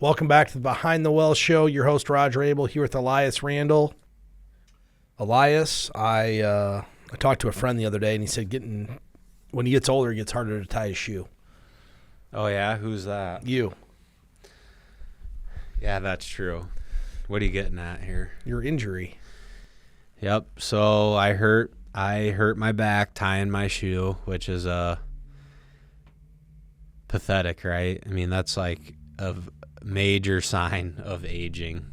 Welcome back to the Behind the Well Show. Your host, Roger Abel, here with Elias Randall. Elias, I talked to a friend the other day, and he said when he gets older, it gets harder to tie his shoe. Oh, yeah? Who's that? You. Yeah, that's true. What are you getting at here? Your injury. Yep. So I hurt my back tying my shoe, which is pathetic, right? I mean, that's like a major sign of aging.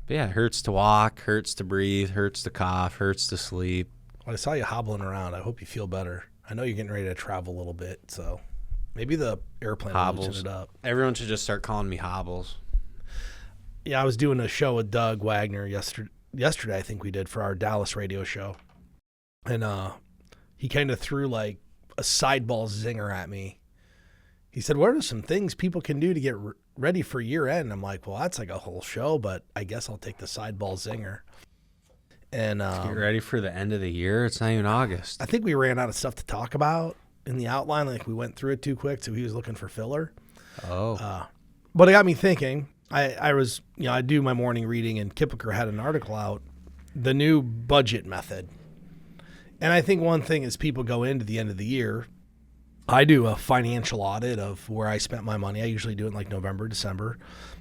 But yeah, it hurts to walk, hurts to breathe, hurts to cough, hurts to sleep. Well, I saw you hobbling around. I hope you feel better. I know you're getting ready to travel a little bit, so maybe the airplane will loosen it up. Everyone should just start calling me Hobbles. Yeah, I was doing a show with Doug Wagner yesterday, I think we did, for our Dallas radio show. And he kind of threw like a sideball zinger at me. He said, what are some things people can do to get ready for year end? I'm like, well, that's like a whole show, but I guess I'll take the sideball zinger. And get ready for the end of the year. It's not even August. I think we ran out of stuff to talk about in the outline. Like we went through it too quick, so he was looking for filler. Oh. But it got me thinking. I do my morning reading, and Kippiker had an article out, the new budget method. And I think one thing is people go into the end of the year. I do a financial audit of where I spent my money. I usually do it in like November, December.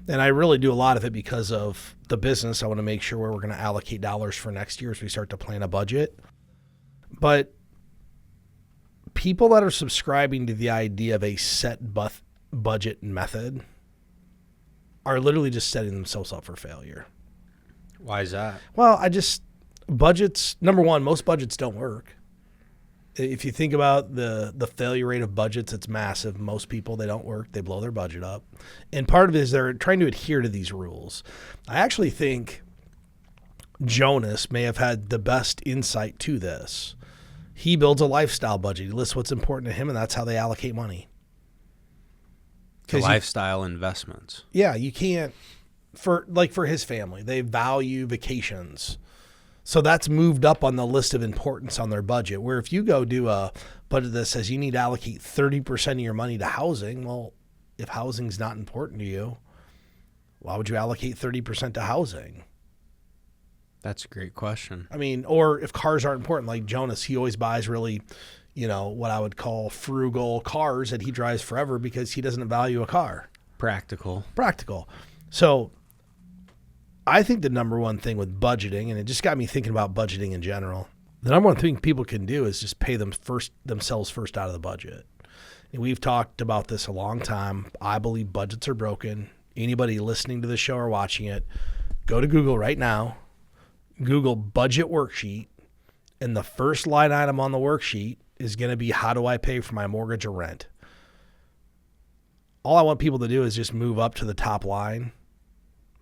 And I really do a lot of it because of the business. I want to make sure where we're going to allocate dollars for next year as we start to plan a budget. But people that are subscribing to the idea of a set budget method are literally just setting themselves up for failure. Why is that? Well, budgets, number one, most budgets don't work. If you think about the failure rate of budgets, it's massive. Most people, they don't work. They blow their budget up. And part of it is they're trying to adhere to these rules. I actually think Jonas may have had the best insight to this. He builds a lifestyle budget. He lists what's important to him, and that's how they allocate money. The lifestyle investments. Yeah, you can't, for his family, they value vacations. So that's moved up on the list of importance on their budget, where if you go do a budget that says you need to allocate 30% of your money to housing, well, if housing's not important to you, why would you allocate 30% to housing? That's a great question. I mean, or if cars aren't important, like Jonas, he always buys really, what I would call frugal cars that he drives forever because he doesn't value a car. Practical. So I think the number one thing with budgeting, and it just got me thinking about budgeting in general, the number one thing people can do is just pay themselves first out of the budget. And we've talked about this a long time. I believe budgets are broken. Anybody listening to the show or watching it, go to Google right now, Google budget worksheet, and the first line item on the worksheet is going to be, how do I pay for my mortgage or rent? All I want people to do is just move up to the top line.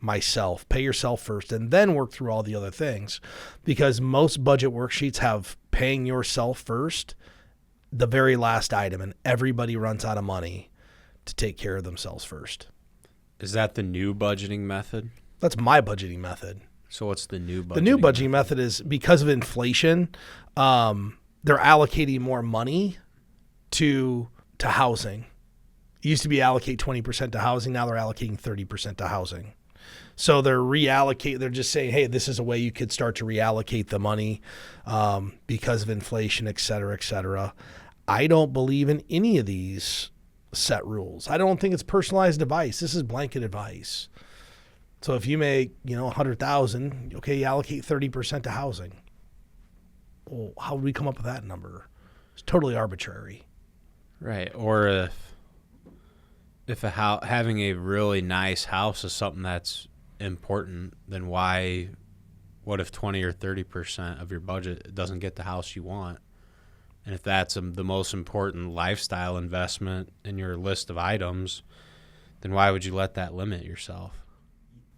Myself, pay yourself first, and then work through all the other things, because most budget worksheets have paying yourself first, the very last item, and everybody runs out of money to take care of themselves first. Is that the new budgeting method? That's my budgeting method. So what's the new budgeting? The new budgeting method is because of inflation, they're allocating more money to housing. It used to be allocate 20% to housing. Now they're allocating 30% to housing. So they're just saying, hey, this is a way you could start to reallocate the money because of inflation, et cetera, et cetera. I don't believe in any of these set rules. I don't think it's personalized advice. This is blanket advice. So if you make, $100,000, okay, you allocate 30% to housing. Well, how would we come up with that number? It's totally arbitrary. Right. Or if having a really nice house is something that's important, then what if 20 or 30% of your budget doesn't get the house you want? And if that's the most important lifestyle investment in your list of items, then why would you let that limit yourself?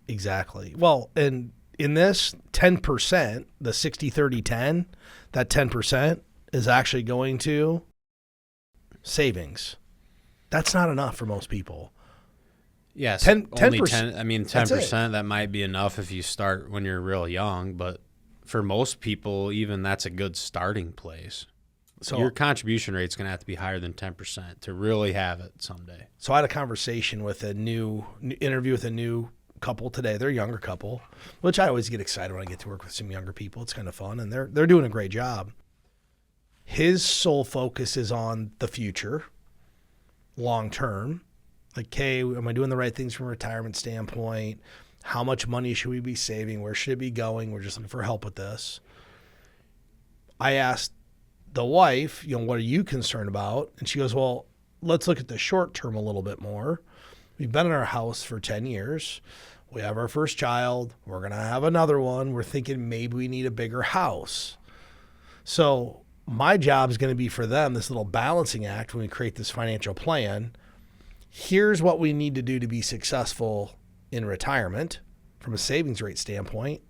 Exactly. Well, and in this 10%, the 60-30-10, that 10% is actually going to savings. That's not enough for most people. Yes, only 10%. I mean, 10%, that might be enough if you start when you're real young, but for most people, even that's a good starting place. So your contribution rate is going to have to be higher than 10% to really have it someday. So I had a conversation with interview with a new couple today. They're a younger couple, which I always get excited when I get to work with some younger people. It's kind of fun, and they're doing a great job. His sole focus is on the future, long term. Like, hey, am I doing the right things from a retirement standpoint? How much money should we be saving? Where should it be going? We're just looking for help with this. I asked the wife, what are you concerned about? And she goes, well, let's look at the short term a little bit more. We've been in our house for 10 years. We have our first child. We're going to have another one. We're thinking maybe we need a bigger house. So my job is going to be for them, this little balancing act when we create this financial plan. Here's what we need to do to be successful in retirement from a savings rate standpoint.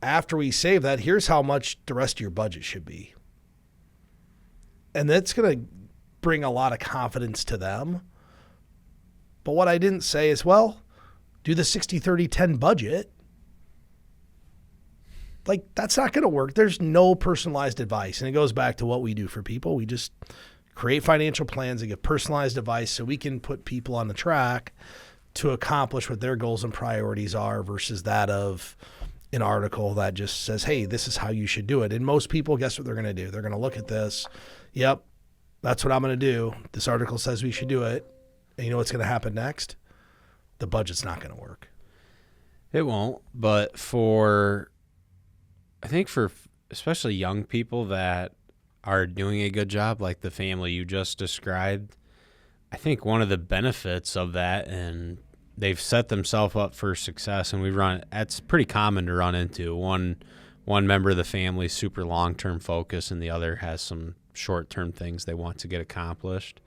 After we save that, here's how much the rest of your budget should be. And that's going to bring a lot of confidence to them. But what I didn't say is, well, do the 60-30-10 budget. Like, that's not going to work. There's no personalized advice. And it goes back to what we do for people. We just create financial plans and give personalized advice so we can put people on the track to accomplish what their goals and priorities are versus that of an article that just says, hey, this is how you should do it. And most people, guess what they're going to do? They're going to look at this. Yep, that's what I'm going to do. This article says we should do it. And you know what's going to happen next? The budget's not going to work. It won't. But I think for especially young people that are doing a good job, like the family you just described, I think one of the benefits of that, and they've set themselves up for success, and it's pretty common to run into. One member of the family is super long-term focused, and the other has some short-term things they want to get accomplished.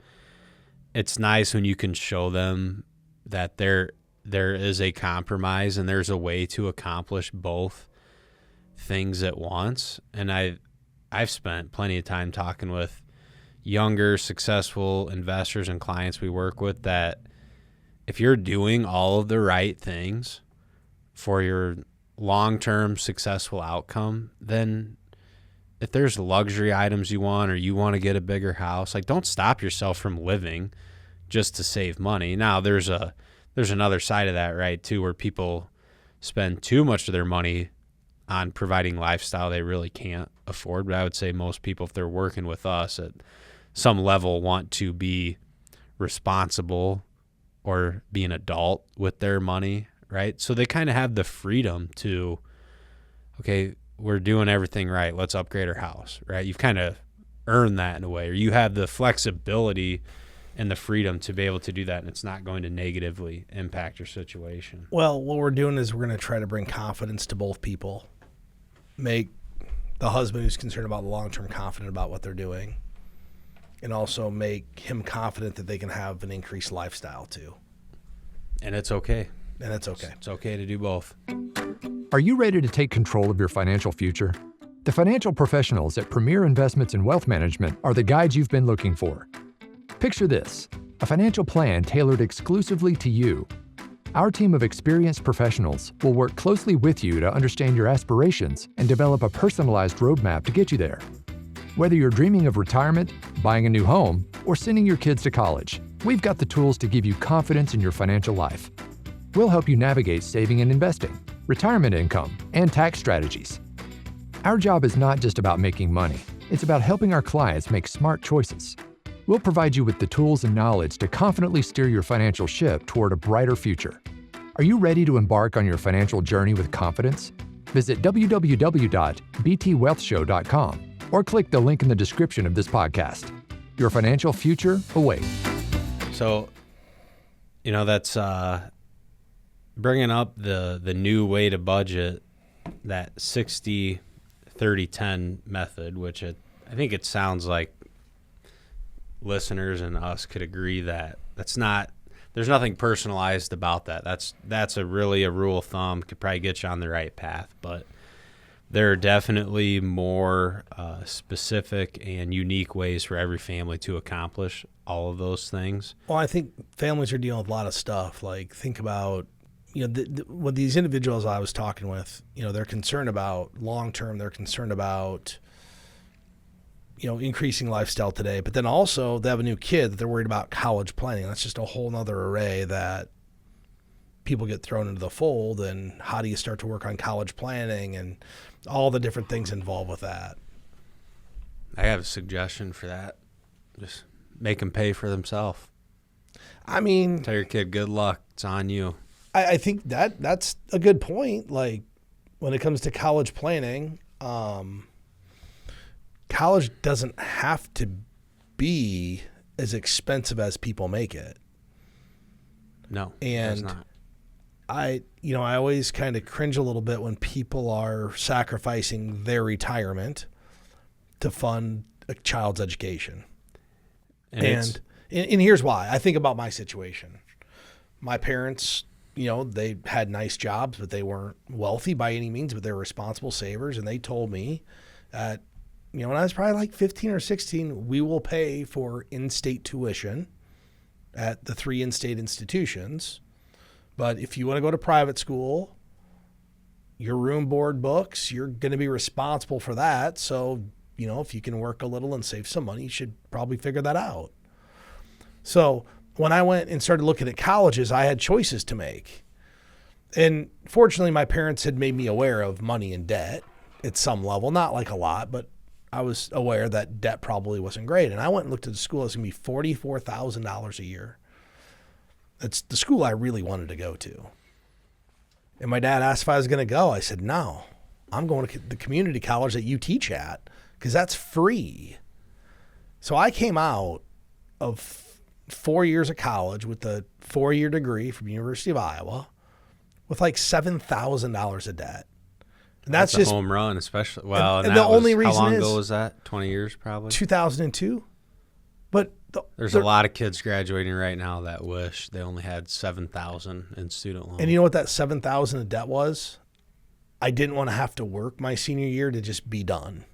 It's nice when you can show them that there is a compromise and there's a way to accomplish both things at once. And I've spent plenty of time talking with younger, successful investors and clients we work with that if you're doing all of the right things for your long-term successful outcome, then if there's luxury items you want or you want to get a bigger house, like, don't stop yourself from living just to save money. Now, there's another side of that, right, too, where people spend too much of their money on providing lifestyle they really can't afford. But I would say most people, if they're working with us at some level, want to be responsible or be an adult with their money, right? So they kind of have the freedom to, okay, we're doing everything right. Let's upgrade our house, right? You've kind of earned that in a way, or you have the flexibility and the freedom to be able to do that, and it's not going to negatively impact your situation. Well, what we're doing is we're going to try to bring confidence to both people. Make the husband who's concerned about the long-term confident about what they're doing, and also make him confident that they can have an increased lifestyle too. And it's okay. It's okay to do both. Are you ready to take control of your financial future? The financial professionals at Premier Investments and Wealth Management are the guides you've been looking for. Picture this: a financial plan tailored exclusively to you. Our team of experienced professionals will work closely with you to understand your aspirations and develop a personalized roadmap to get you there. Whether you're dreaming of retirement, buying a new home, or sending your kids to college, we've got the tools to give you confidence in your financial life. We'll help you navigate saving and investing, retirement income, and tax strategies. Our job is not just about making money. It's about helping our clients make smart choices. We'll provide you with the tools and knowledge to confidently steer your financial ship toward a brighter future. Are you ready to embark on your financial journey with confidence? Visit www.btwealthshow.com or click the link in the description of this podcast. Your financial future awaits. So, that's bringing up the new way to budget, that 60-30-10 method, which I think it sounds like listeners and us could agree that there's nothing personalized about that. That's a rule of thumb, could probably get you on the right path, but there are definitely more specific and unique ways for every family to accomplish all of those things. Well, I think families are dealing with a lot of stuff. Like, think about, what these individuals I was talking with, they're concerned about long-term, they're concerned about increasing lifestyle today, but then also they have a new kid that they're worried about college planning. That's just a whole nother array that people get thrown into the fold. And how do you start to work on college planning and all the different things involved with that? I have a suggestion for that. Just make them pay for themselves. I mean, tell your kid, good luck. It's on you. I think that's a good point. Like when it comes to college planning, college doesn't have to be as expensive as people make it. No, and it's not. I always kind of cringe a little bit when people are sacrificing their retirement to fund a child's education. And here's why. I think about my situation. My parents, they had nice jobs, but they weren't wealthy by any means, but they were responsible savers. And they told me that, when I was probably like 15 or 16, we will pay for in-state tuition at the 3 in-state institutions. But if you want to go to private school, your room, board, books, you're going to be responsible for that. So, if you can work a little and save some money, you should probably figure that out. So when I went and started looking at colleges, I had choices to make. And fortunately, my parents had made me aware of money and debt at some level, not like a lot, but I was aware that debt probably wasn't great. And I went and looked at the school. It's going to be $44,000 a year. That's the school I really wanted to go to. And my dad asked if I was going to go. I said, no, I'm going to the community college that you teach at because that's free. So I came out of 4 years of college with a 4-year degree from University of Iowa with like $7,000 of debt. And that's just a home run, especially. Well, and the only reason how long is ago was that? 20 years probably? 2002. But there's a lot of kids graduating right now that wish they only had $7,000 in student loans. And you know what that $7,000 of debt was? I didn't want to have to work my senior year to just be done.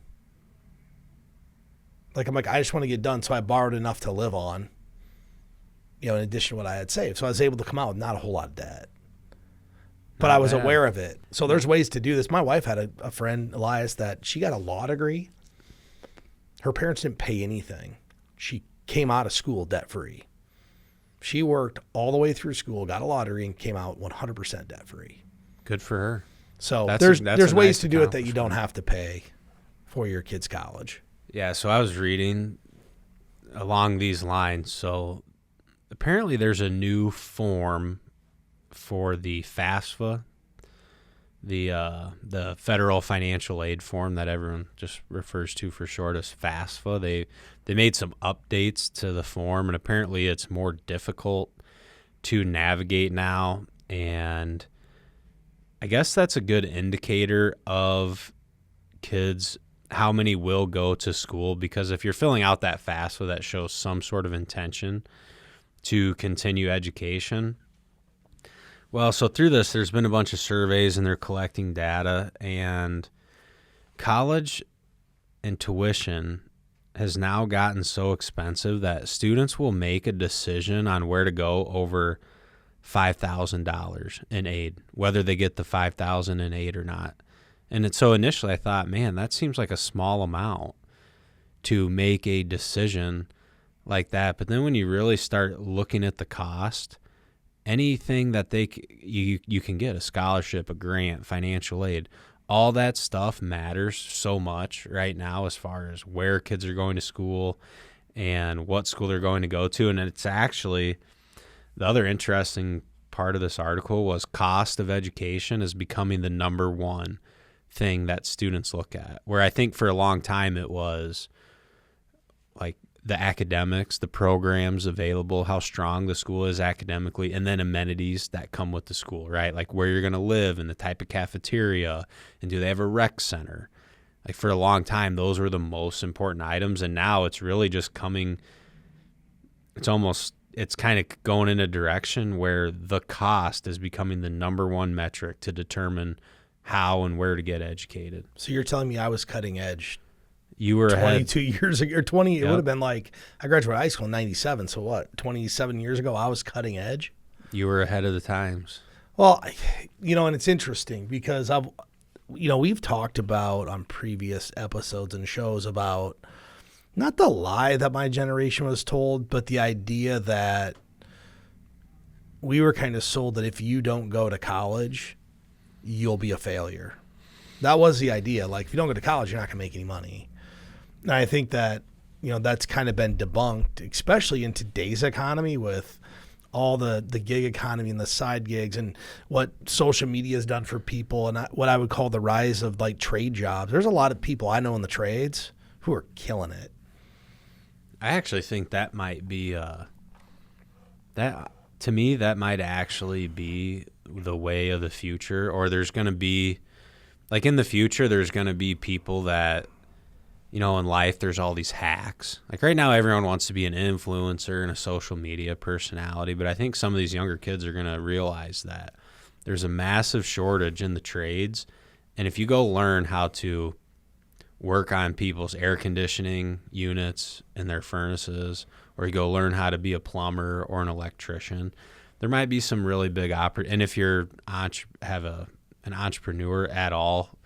I'm like, I just want to get done. So I borrowed enough to live on, in addition to what I had saved. So I was able to come out with not a whole lot of debt. But I was aware of it. So there's ways to do this. My wife had a friend, Elias, that she got a law degree. Her parents didn't pay anything. She came out of school debt-free. She worked all the way through school, got a law degree, and came out 100% debt-free. Good for her. So there's ways to do it that you don't have to pay for your kid's college. Yeah, so I was reading along these lines. So apparently there's a new form for the FAFSA, the Federal Financial Aid Form that everyone just refers to for short as FAFSA. They made some updates to the form, and apparently it's more difficult to navigate now. And I guess that's a good indicator of kids, how many will go to school, because if you're filling out that FAFSA that shows some sort of intention to continue education. Well, so through this, there's been a bunch of surveys and they're collecting data, and college and tuition has now gotten so expensive that students will make a decision on where to go over $5,000 in aid, whether they get the $5,000 in aid or not. And so initially I thought, man, that seems like a small amount to make a decision like that. But then when you really start looking at the cost, anything that you can get, a scholarship, a grant, financial aid, all that stuff matters so much right now as far as where kids are going to school and what school they're going to go to. And it's actually, the other interesting part of this article was cost of education is becoming the number one thing that students look at, where I think for a long time it was like the academics, the programs available, how strong the school is academically, and then amenities that come with the school, right? Like where you're going to live and the type of cafeteria, and do they have a rec center? Like for a long time, those were the most important items, and now it's really just coming, it's kind of going in a direction where the cost is becoming the number one metric to determine how and where to get educated. So you're telling me I was cutting edge You were 22 ahead. years ago, or 20, Yep. It would have been like, I graduated high school in 97. So what, 27 years ago, I was cutting edge? You were ahead of the times. Well, and it's interesting because we've talked about on previous episodes and shows about not the lie that my generation was told, but the idea that we were kind of sold that if you don't go to college, you'll be a failure. That was the idea. Like, if you don't go to college, you're not going to make any money. And I think that, that's kind of been debunked, especially in today's economy with all the gig economy and the side gigs and what social media has done for people and what I would call the rise of like trade jobs. There's a lot of people I know in the trades who are killing it. I actually think that might be to me, that might actually be the way of the future. Or there's going to be, like in the future, there's going to be people that, in life, there's all these hacks. Like right now, everyone wants to be an influencer and a social media personality. But I think some of these younger kids are going to realize that there's a massive shortage in the trades. And if you go learn how to work on people's air conditioning units and their furnaces, or you go learn how to be a plumber or an electrician, there might be some really big and if you're an entrepreneur at all,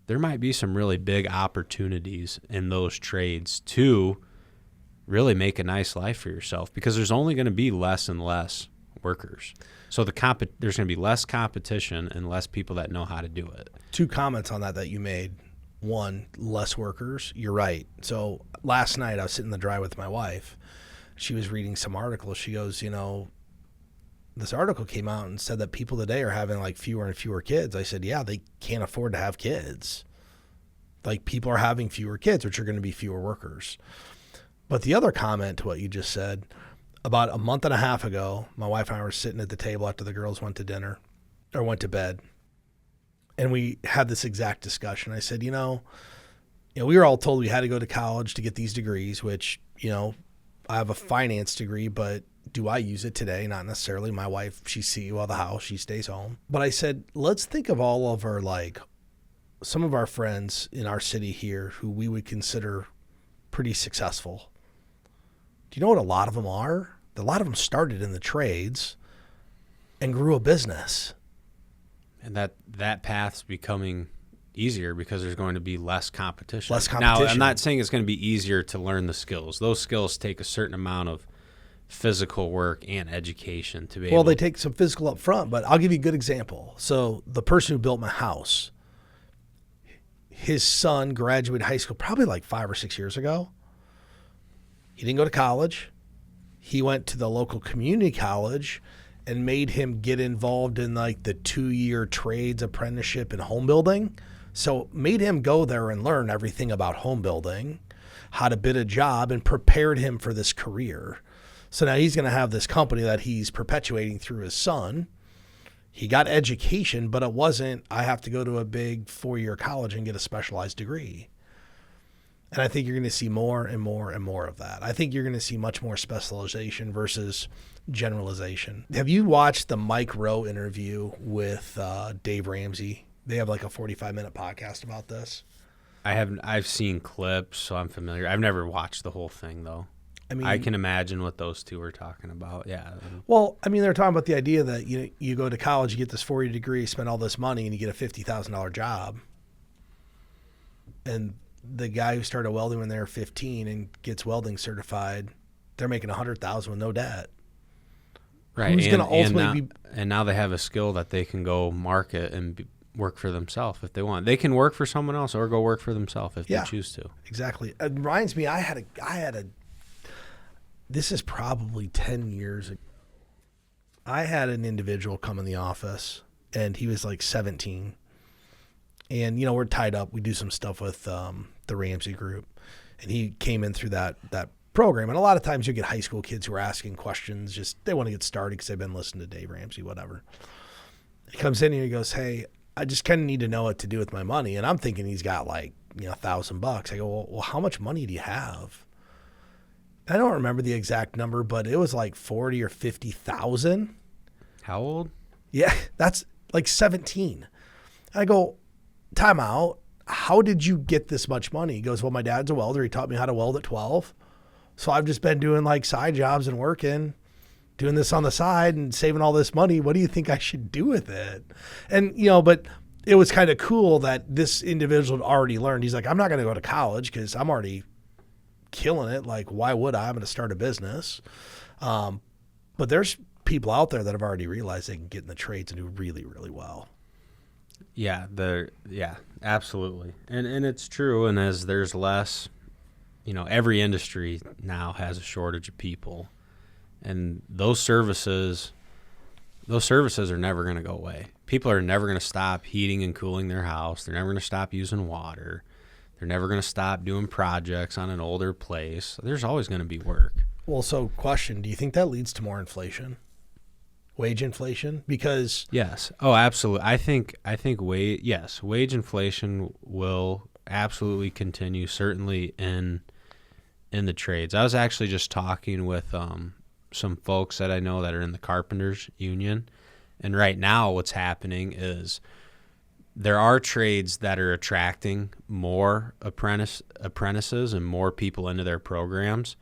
there might be some really big opportunities in those trades to really make a nice life for yourself, because there's only going to be less and less workers. So there's going to be less competition and less people that know how to do it. 2 comments on that you made. One, less workers. You're right. So last night I was sitting in the drive with my wife. She was reading some articles. She goes, this article came out and said that people today are having like fewer and fewer kids. I said, yeah, they can't afford to have kids. Like, people are having fewer kids, which are going to be fewer workers. But the other comment to what you just said, about a month and a half ago, my wife and I were sitting at the table after the girls went to bed. And we had this exact discussion. I said, we were all told we had to go to college to get these degrees, which, I have a finance degree, but do I use it today? Not necessarily. My wife, she's CEO of the house. She stays home. But I said, let's think of all of our, some of our friends in our city here who we would consider pretty successful. Do you know what a lot of them are? A lot of them started in the trades and grew a business. And that path's becoming easier because there's going to be less competition. Now, I'm not saying it's going to be easier to learn the skills. Those skills take a certain amount of physical work and education to be able. Well, they take some physical up front, but I'll give you a good example. So the person who built my house, his son graduated high school probably like 5 or 6 years ago. He didn't go to college. He went to the local community college and made him get involved in like the 2-year trades apprenticeship in home building. So made him go there and learn everything about home building, how to bid a job, and prepared him for this career. So now he's going to have this company that he's perpetuating through his son. He got education, but it wasn't, I have to go to a big 4-year college and get a specialized degree. And I think you're going to see more and more and more of that. I think you're going to see much more specialization versus generalization. Have you watched the Mike Rowe interview with Dave Ramsey? They have like a 45-minute podcast about this. I've seen clips, so I'm familiar. I've never watched the whole thing, though. I mean, I can imagine what those two were talking about. Yeah. Well, I mean, they're talking about the idea that you go to college, you get this 4-year degree, spend all this money, and you get a $50,000 job. And the guy who started welding when they were 15 and gets welding certified, they're making $100,000 with no debt. Right. Who's going to ultimately and now they have a skill that they can go market and work for themselves if they want. They can work for someone else or go work for themselves if they choose to. Exactly. It reminds me, I had a. This is probably 10 years ago. I had an individual come in the office, and he was like 17. And, we're tied up. We do some stuff with the Ramsey group. And he came in through that program. And a lot of times you get high school kids who are asking questions. Just they want to get started because they've been listening to Dave Ramsey, whatever. He comes in and he goes, hey, I just kind of need to know what to do with my money. And I'm thinking he's got like, $1,000. I go, well, how much money do you have? I don't remember the exact number, but it was like 40 or 50,000. How old? Yeah, that's like 17. I go, time out. How did you get this much money? He goes, well, my dad's a welder. He taught me how to weld at 12. So I've just been doing like side jobs and working, doing this on the side and saving all this money. What do you think I should do with it? And, but it was kind of cool that this individual had already learned. He's like, I'm not going to go to college because I'm already killing it. Like, why would I? I'm going to start a business. But there's people out there that have already realized they can get in the trades and do really, really well. Yeah, absolutely. And it's true. And as there's less, every industry now has a shortage of people. And those services are never going to go away. People are never going to stop heating and cooling their house. They're never going to stop using water. They're never going to stop doing projects on an older place. There's always going to be work. Well, so question, do you think that leads to more inflation? Wage inflation? Because yes. Oh, absolutely. I think wage inflation will absolutely continue, certainly in the trades. I was actually just talking with some folks that I know that are in the carpenters union, and right now what's happening is there are trades that are attracting more apprentices and more people into their programs,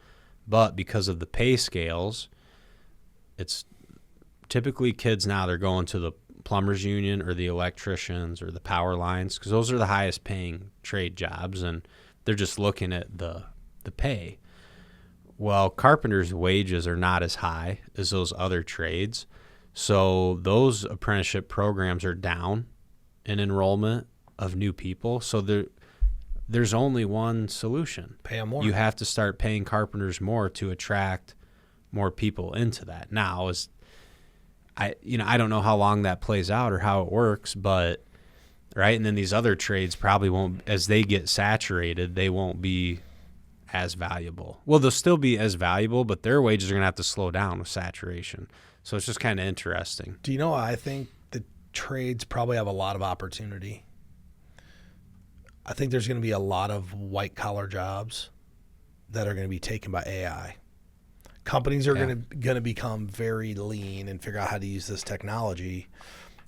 but because of the pay scales, it's typically kids now, they're going to the plumbers union or the electricians or the power lines because those are the highest paying trade jobs, and they're just looking at the pay. Well, carpenters' wages are not as high as those other trades, so those apprenticeship programs are down in enrollment of new people. So there's only one solution. Pay them more. You have to start paying carpenters more to attract more people into that. Now, I don't know how long that plays out or how it works, but right, and then these other trades probably won't, as they get saturated, they won't be as valuable. Well, they'll still be as valuable, but their wages are going to have to slow down with saturation. So it's just kind of interesting. Do you know, I think the trades probably have a lot of opportunity. I think there's going to be a lot of white-collar jobs that are going to be taken by AI. Companies are going to become very lean and figure out how to use this technology,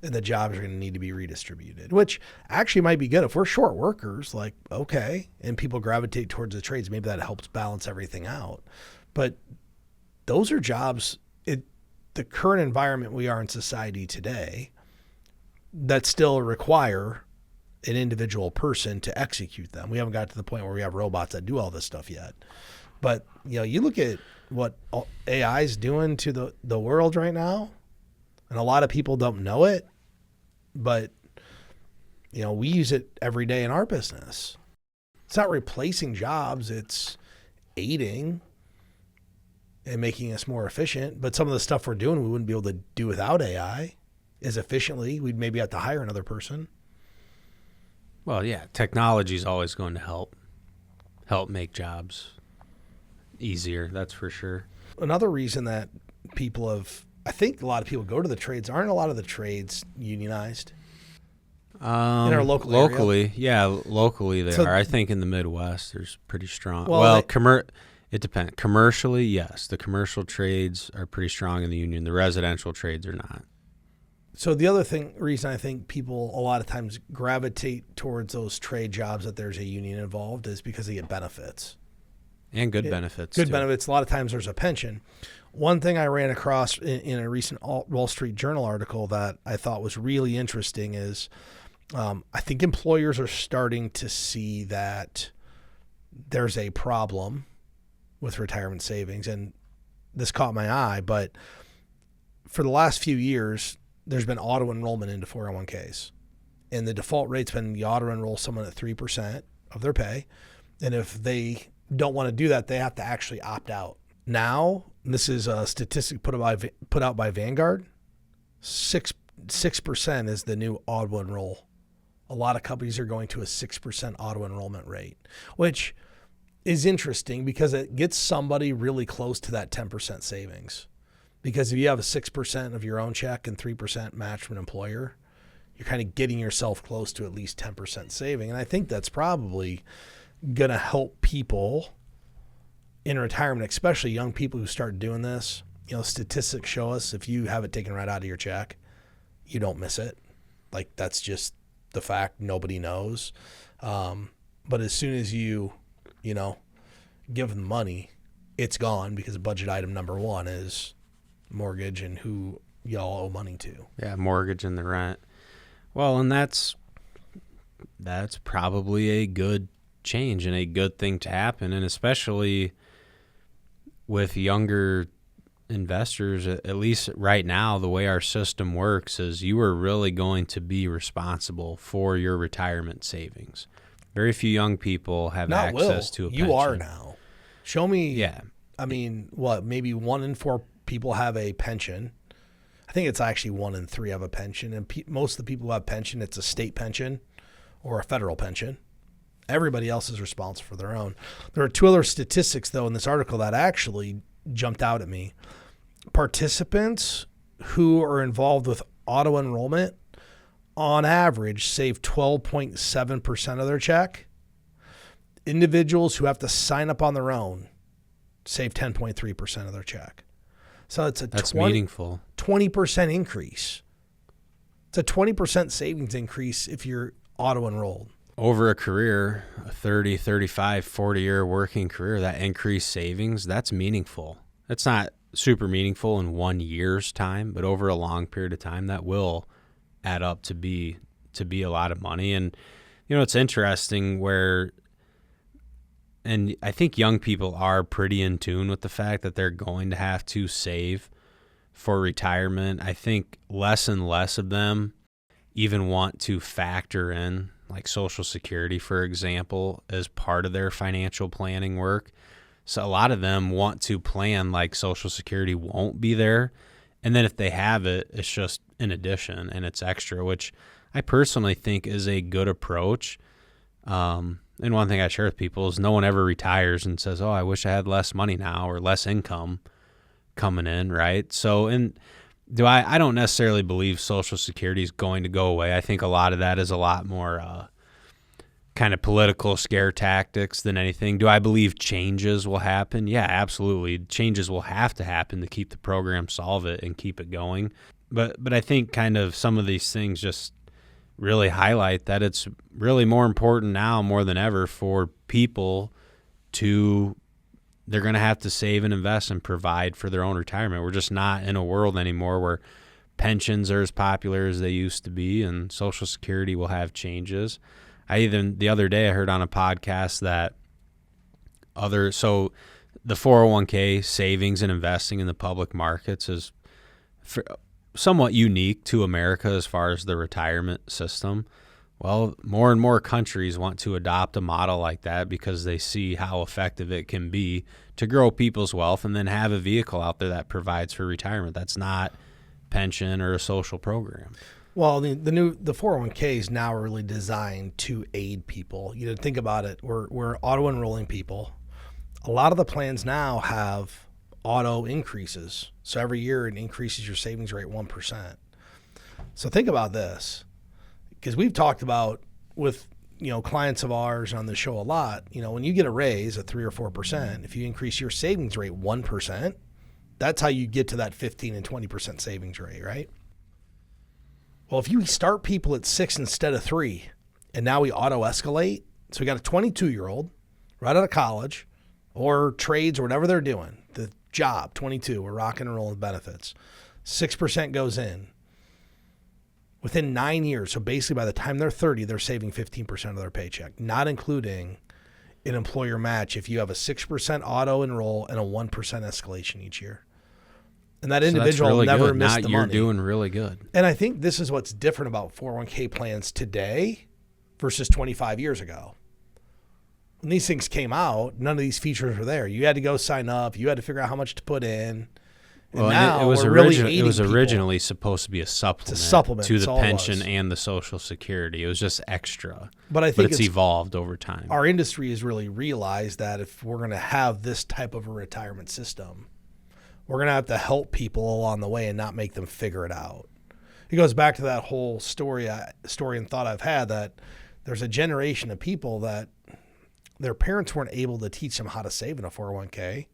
and the jobs are going to need to be redistributed, which actually might be good. If we're short workers, like, okay, and people gravitate towards the trades, maybe that helps balance everything out. But those are jobs, the current environment we are in society today, that still require an individual person to execute them. We haven't got to the point where we have robots that do all this stuff yet. But, you look at what AI is doing to the world right now, and a lot of people don't know it, but, we use it every day in our business. It's not replacing jobs. It's aiding and making us more efficient. But some of the stuff we're doing, we wouldn't be able to do without AI as efficiently. We'd maybe have to hire another person. Well, yeah, technology is always going to help make jobs easier. That's for sure. Another reason that I think a lot of people go to the trades. Aren't a lot of the trades unionized? In our local locally, area? Yeah, locally they are. I think in the Midwest, there's pretty strong. It depends. Commercially, yes, the commercial trades are pretty strong in the union. The residential trades are not. So the other reason I think people a lot of times gravitate towards those trade jobs that there's a union involved is because they get benefits. And good benefits. Good benefits. A lot of times there's a pension. One thing I ran across in a recent Wall Street Journal article that I thought was really interesting is I think employers are starting to see that there's a problem with retirement savings. And this caught my eye, but for the last few years, there's been auto-enrollment into 401ks. And the default rate's been you auto-enroll someone at 3% of their pay. And if they don't want to do that, they have to actually opt out. Now, this is a statistic put out by Vanguard, 6% is the new auto-enroll. A lot of companies are going to a 6% auto-enrollment rate, which is interesting because it gets somebody really close to that 10% savings. Because if you have a 6% of your own check and 3% match from an employer, you're kind of getting yourself close to at least 10% saving. And I think that's probably going to help people in retirement, especially young people who start doing this. Statistics show us if you have it taken right out of your check, you don't miss it. Like, that's just the fact. Nobody knows. But as soon as you give them money, it's gone because budget item number one is mortgage and who y'all owe money to. Yeah, mortgage and the rent. Well, and that's probably a good change and a good thing to happen. And especially with younger investors, at least right now, the way our system works is you are really going to be responsible for your retirement savings. Very few young people have access to a pension. You are now. Show me. Yeah. I mean, what, maybe 1 in 4 people have a pension. I think it's actually 1 in 3 have a pension. And most of the people who have pension, it's a state pension or a federal pension. Everybody else is responsible for their own. There are 2 other statistics, though, in this article that actually jumped out at me. Participants who are involved with auto-enrollment, on average, save 12.7% of their check. Individuals who have to sign up on their own save 10.3% of their check. So that's meaningful. 20% increase. It's a 20% savings increase if you're auto-enrolled. Over a career, a 30, 35, 40-year working career, that increased savings, that's meaningful. It's not super meaningful in 1 year's time, but over a long period of time, that will add up to be a lot of money. And, it's interesting and I think young people are pretty in tune with the fact that they're going to have to save for retirement. I think less and less of them even want to factor in like Social Security, for example, as part of their financial planning work. So a lot of them want to plan like Social Security won't be there. And then if they have it, it's just an addition and it's extra, which I personally think is a good approach. And one thing I share with people is no one ever retires and says, oh, I wish I had less money now or less income coming in, right? So, I don't necessarily believe Social Security is going to go away. I think a lot of that is a lot more kind of political scare tactics than anything. Do I believe changes will happen? Yeah, absolutely. Changes will have to happen to keep the program solvent and keep it going. But I think kind of some of these things just really highlight that it's really more important now more than ever for people they're going to have to save and invest and provide for their own retirement. We're just not in a world anymore where pensions are as popular as they used to be, and Social Security will have changes. The other day I heard on a podcast that the 401k savings and investing in the public markets is somewhat unique to America as far as the retirement system. Well, more and more countries want to adopt a model like that because they see how effective it can be to grow people's wealth and then have a vehicle out there that provides for retirement. That's not pension or a social program. Well, the 401ks now are really designed to aid people. Think about it. We're auto-enrolling people. A lot of the plans now have auto increases. So every year it increases your savings rate 1%. So think about this, because we've talked about with clients of ours on the show a lot. When you get a raise at 3 or 4%, if you increase your savings rate 1%, that's how you get to that 15 and 20% savings rate, right? Well, if you start people at 6 instead of 3, and now we auto escalate, so we got a 22-year-old right out of college or trades or whatever they're doing, the job, 22, we're rocking and rolling with benefits. 6% goes in. Within 9 years, so basically by the time they're 30, they're saving 15% of their paycheck, not including an employer match if you have a 6% auto enroll and a 1% escalation each year. And that individual really never good. missed Now the you're money. doing really good. And I think this is what's different about 401k plans today versus 25 years ago. When these things came out, none of these features were there. You had to go sign up. You had to figure out how much to put in. And now it was we're originally supposed to be a supplement to the pension and the Social Security. It was just extra. But I think it's evolved over time. Our industry has really realized that if we're going to have this type of a retirement system, we're going to have to help people along the way and not make them figure it out. It goes back to that whole story and thought I've had that there's a generation of people that their parents weren't able to teach them how to save in a 401k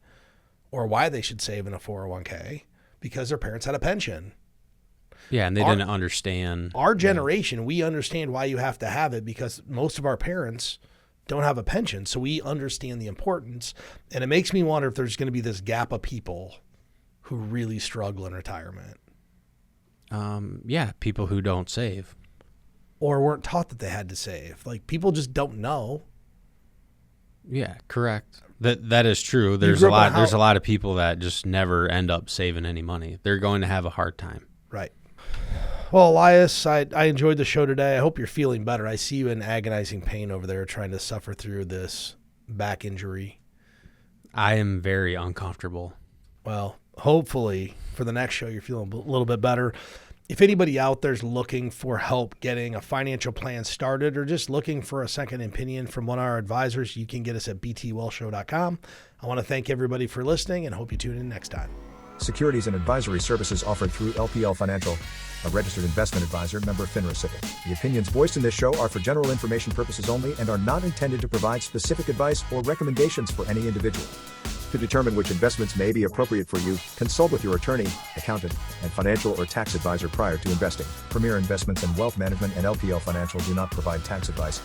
or why they should save in a 401k because their parents had a pension. Yeah, and they didn't understand. Our generation, we understand why you have to have it because most of our parents don't have a pension. So we understand the importance. And it makes me wonder if there's going to be this gap of people who really struggle in retirement. People who don't save. Or weren't taught that they had to save. Like, people just don't know. Yeah, correct. That is true. There's grew a up lot. There's a lot of people that just never end up saving any money. They're going to have a hard time. Right. Well, Elias, I enjoyed the show today. I hope you're feeling better. I see you in agonizing pain over there trying to suffer through this back injury. I am very uncomfortable. Well, hopefully for the next show you're feeling a little bit better. If anybody out there's looking for help getting a financial plan started or just looking for a second opinion from one of our advisors, you can get us at btwellshow.com. I want to thank everybody for listening and hope you tune in next time. Securities and advisory services offered through LPL Financial, a registered investment advisor, member FINRA SIPC. The opinions voiced in this show are for general information purposes only and are not intended to provide specific advice or recommendations for any individual. To determine which investments may be appropriate for you, consult with your attorney, accountant, and financial or tax advisor prior to investing. Premier Investments and Wealth Management and LPL Financial do not provide tax advice.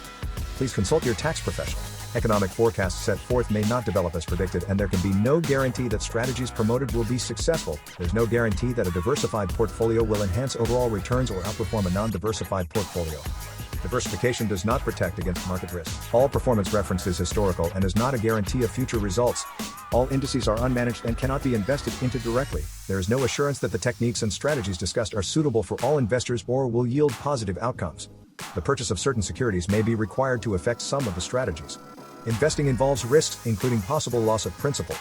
Please consult your tax professional. Economic forecasts set forth may not develop as predicted, and there can be no guarantee that strategies promoted will be successful. There's no guarantee that a diversified portfolio will enhance overall returns or outperform a non-diversified portfolio. Diversification does not protect against market risk. All performance referenced is historical and is not a guarantee of future results. All indices are unmanaged and cannot be invested into directly. There is no assurance that the techniques and strategies discussed are suitable for all investors or will yield positive outcomes. The purchase of certain securities may be required to affect some of the strategies. Investing involves risks, including possible loss of principal.